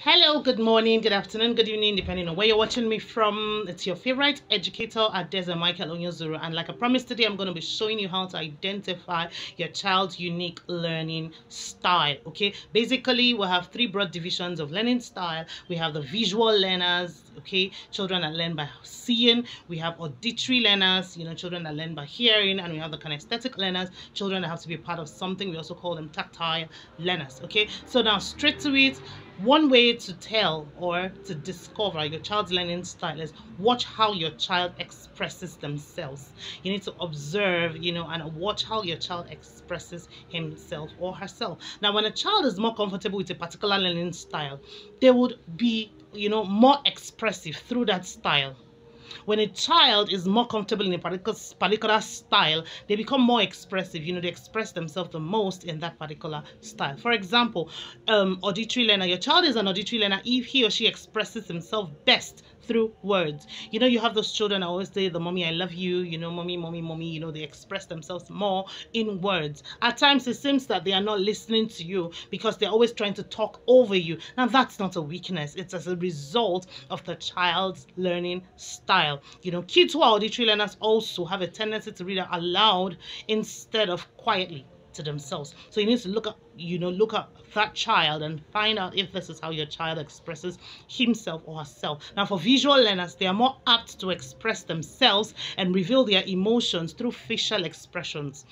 Hello, good morning, good afternoon, good evening, depending on where you're watching me from. It's your favorite educator, Adeza Michael Onyozuru, and like I promised today, I'm going to be showing you how to identify your child's unique learning style. Okay, basically, we have three broad divisions of learning style. We have the visual learners, okay, children that learn by seeing. We have auditory learners, children that learn by hearing, and we have the kinesthetic learners, children that have to be part of something. We also call them tactile learners. Okay, so now straight to it. One way to tell or to discover your child's learning style is watch how your child expresses themselves. You need to observe, and watch how your child expresses himself or herself. Now, when a child is more comfortable with a particular learning style, they would be, more expressive through that style. When a child is more comfortable in a particular style, they become more expressive. They express themselves the most in that particular style. For example, auditory learner. Your child is an auditory learner if he or she expresses himself best through words. You have those children that always say the mommy I love you, mommy, mommy, mommy, they express themselves more in words. At times it seems that they are not listening to you because they're always trying to talk over you. Now that's not a weakness. It's as a result of the child's learning style. Kids who are auditory learners also have a tendency to read out aloud instead of quietly to themselves. So you need to look at that child and find out if this is how your child expresses himself or herself. Now, for visual learners, they are more apt to express themselves and reveal their emotions through facial expressions.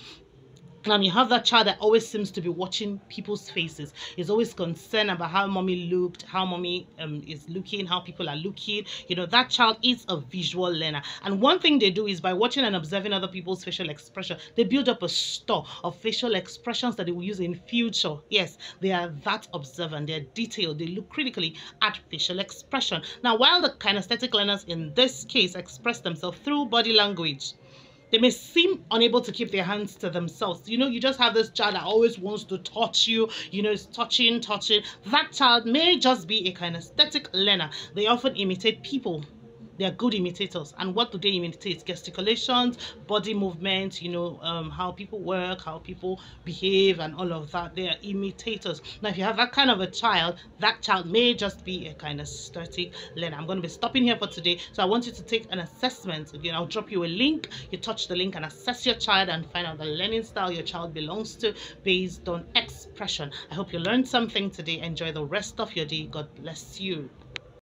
You have that child that always seems to be watching people's faces, is always concerned about how mommy looked, how mommy is looking, how people are looking. That child is a visual learner. And one thing they do is by watching and observing other people's facial expression, they build up a store of facial expressions that they will use in future. Yes, they are that observant, they're detailed, they look critically at facial expression. Now, while the kinesthetic learners in this case express themselves through body language, they may seem unable to keep their hands to themselves. You just have this child that always wants to touch you, is touching. That child may just be a kinesthetic learner. They often imitate people. They are good imitators. And what do they imitate? Gesticulations, body movements, how people work, how people behave, and all of that. They are imitators. Now, if you have that kind of a child, that child may just be a kinesthetic learner. I'm going to be stopping here for today. So I want you to take an assessment. Again, I'll drop you a link. You touch the link and assess your child and find out the learning style your child belongs to based on expression. I hope you learned something today. Enjoy the rest of your day. God bless you.